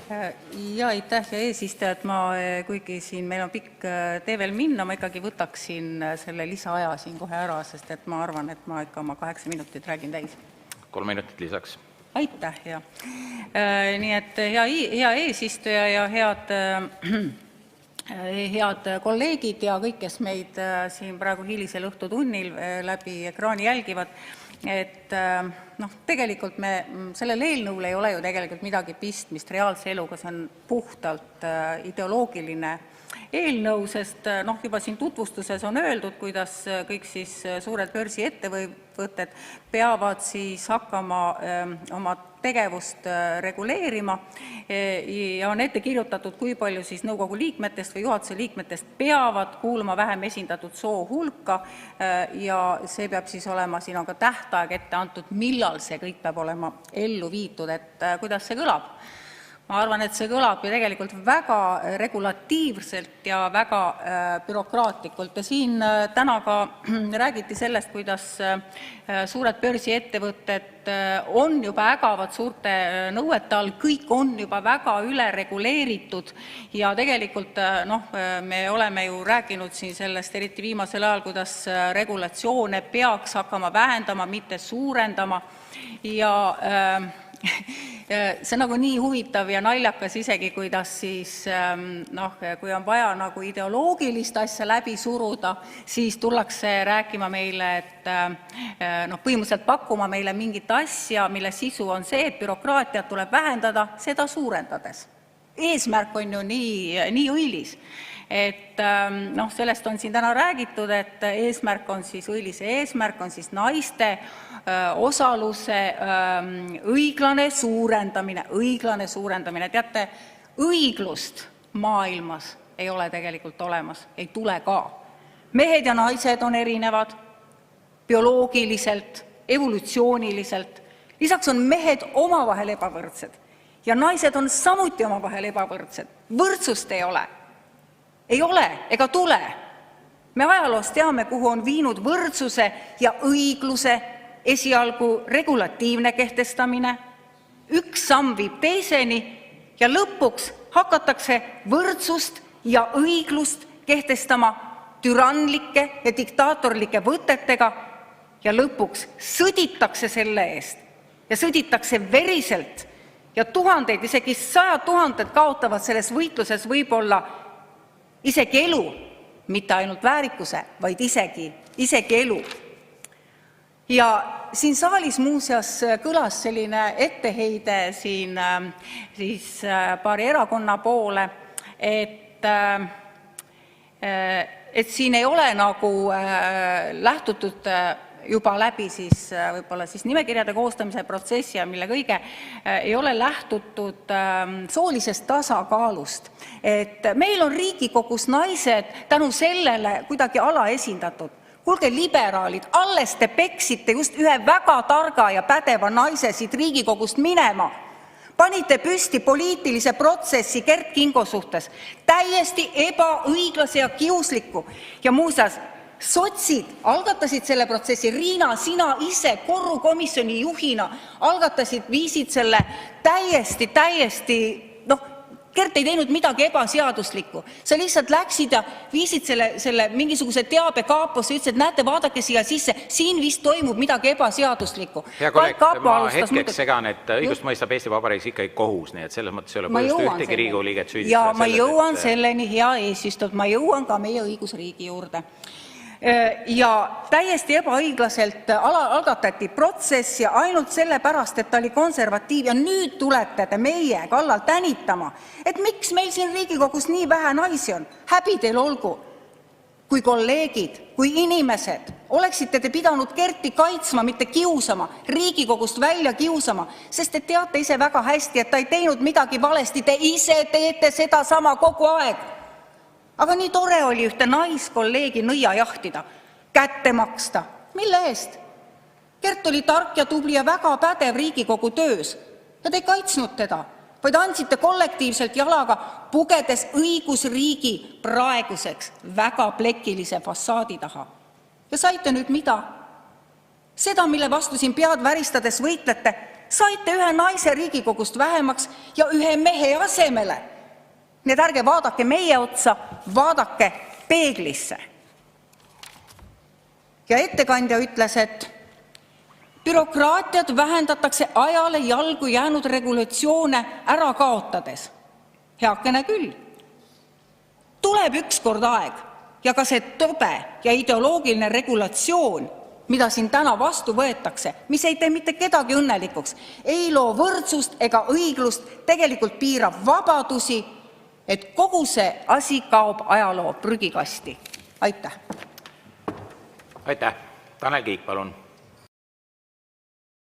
Ja aitäh ja eesistuja, et ma, kuigi siin meil on pikk tee veel minna, ma ikkagi võtaksin selle lisaaja siin kohe ära, sest et ma arvan, et ma ikka oma 8 minutit räägin täis. 3 minutit lisaks. Aitäh, ja. Nii et hea eesistuja ja head kolleegid ja kõik, kes meid siin praegu hilisel õhtutunnil läbi ekraani jälgivad, et tegelikult sellel eelnõul ei ole ju tegelikult midagi pistmist reaalse eluga, see on puhtalt ideoloogiline eelnõu, sest juba siin tutvustuses on öeldud, kuidas kõik siis suured börsiettevõtted peavad siis hakkama oma tegevust reguleerima ja on ette kirjutatud, kui palju siis nõukogu liikmetest või juhatuse liikmetest peavad kuuluma vähem esindatud soo hulka ja see peab siis olema, siin on ka tähtaeg ette antud, millal see kõik peab olema ellu viidud, et kuidas see kõlab. Ma arvan, et see kõlab ju tegelikult väga regulatiivselt ja väga bürokraatlikult. Ja siin täna ka räägiti sellest, kuidas suured börsiettevõtted on juba ägavad suurte nõuete all, kõik on juba väga üle reguleeritud ja tegelikult me oleme ju rääkinud siin sellest eriti viimasel ajal, kuidas regulatsioone peaks hakkama vähendama, mitte suurendama ja see on nii huvitav ja naljakas isegi, kuidas siis, kui on vaja nagu ideoloogilist asja läbi suruda, siis tullakse rääkima meile, et põhimõtteliselt pakkuma meile mingit asja, mille sisu on see, et bürokraatiat tuleb vähendada, seda suurendades. Eesmärk on ju nii õilis. Et sellest on siin täna räägitud, et eesmärk on siis õilise eesmärk on siis naiste osaluse õiglane suurendamine. Teate, õiglust maailmas ei ole tegelikult olemas, ei tule ka. Mehed ja naised on erinevad bioloogiliselt, evolutsiooniliselt. Lisaks on mehed omavahel ebavõrdsed ja naised on samuti omavahel ebavõrdsed. Võrdsust ei ole. Ei ole ega tule. Me ajaloost teame, kuhu on viinud võrdsuse ja õigluse esialgu regulatiivne kehtestamine. Üks samm viib teiseni ja lõpuks hakatakse võrdsust ja õiglust kehtestama türanlike ja diktaatorlike võtetega ja lõpuks sõditakse selle eest ja sõditakse veriselt ja tuhandeid, isegi 100 000 kaotavad selles võitluses võib-olla isegi elu, mitte ainult väärikuse, vaid isegi elu. Ja siin saalis muuseas kõlas selline etteheide siin siis paari erakonna poole, et siin ei ole nagu lähtutud juba läbi siis võib-olla siis nimekirjade koostamise protsessi ja mille kõige ei ole lähtutud soolisest tasakaalust. Et meil on Riigikogus naised tänu sellele kuidagi alaesindatud. Kuulge, liberaalid, alles te peksite just ühe väga targa ja pädeva naise siit Riigikogust minema. Panite püsti poliitilise protsessi Kert Kingo suhtes. Täiesti ebaõiglase ja kiusliku. Ja muuseas, sotsid algatasid selle protsessi, Riina, sina ise korrukomisjoni juhina algatasid, viisid selle täiesti, Kert ei teinud midagi ebaseaduslikku. Sa lihtsalt läksid ja viisid selle mingisuguse teabe kaaposse, ütlesid, et näete, vaadake siia sisse, siin vist toimub midagi ebaseaduslikku. Hea kolleeg, ma hetkeks segan, et õigust mõistab Eesti Vabariigis ikkagi kohus, nii et selles mõttes ei ole põhjust ühtegi Riigikogu liiget süüdistada. Ja ma jõuan selleni, hea eesistuja, ma jõuan ka meie õigusriigi juurde. Ja täiesti ebaõiglaselt algatati protsess ja ainult sellepärast, et ta oli konservatiiv ja nüüd tulete te meie kallal tänitama, et miks meil siin Riigikogus nii vähe naisi on. Häbi teil olgu. Kui kolleegid, kui inimesed, oleksite te pidanud Kerti kaitsma, mitte kiusama, Riigikogust välja kiusama, sest te teate ise väga hästi, et ta ei teinud midagi valesti, te ise teete seda sama kogu aeg. Aga nii tore oli ühte naiskolleegi nõia jahtida, kätte maksta. Mille eest? Kert oli tark ja tubli ja väga pädev Riigikogu töös. Ja te ei kaitsnud teda, vaid andsite kollektiivselt jalaga, pugedes õigusriigi praeguseks väga plekilise fassaadi taha. Ja saite nüüd mida? Seda, mille vastu siin pead väristades võitlete, Saite ühe naise Riigikogust vähemaks ja ühe mehe asemele. Nii et ärge vaadake meie otsa, vaadake peeglisse. Ja ettekandja ütles, et bürokraatiat vähendatakse ajale jalgu jäänud regulatsioone ära kaotades. Heakene küll. Tuleb ükskord aeg ja ka see tobe ja ideoloogiline regulatsioon, mida siin täna vastu võetakse, mis ei tee mitte kedagi õnnelikuks, ei loo võrdsust ega õiglust, tegelikult piirab vabadusi, et kogu see asi kaob ajaloo prügikasti. Aitäh! Aitäh! Tanel Kiik, palun!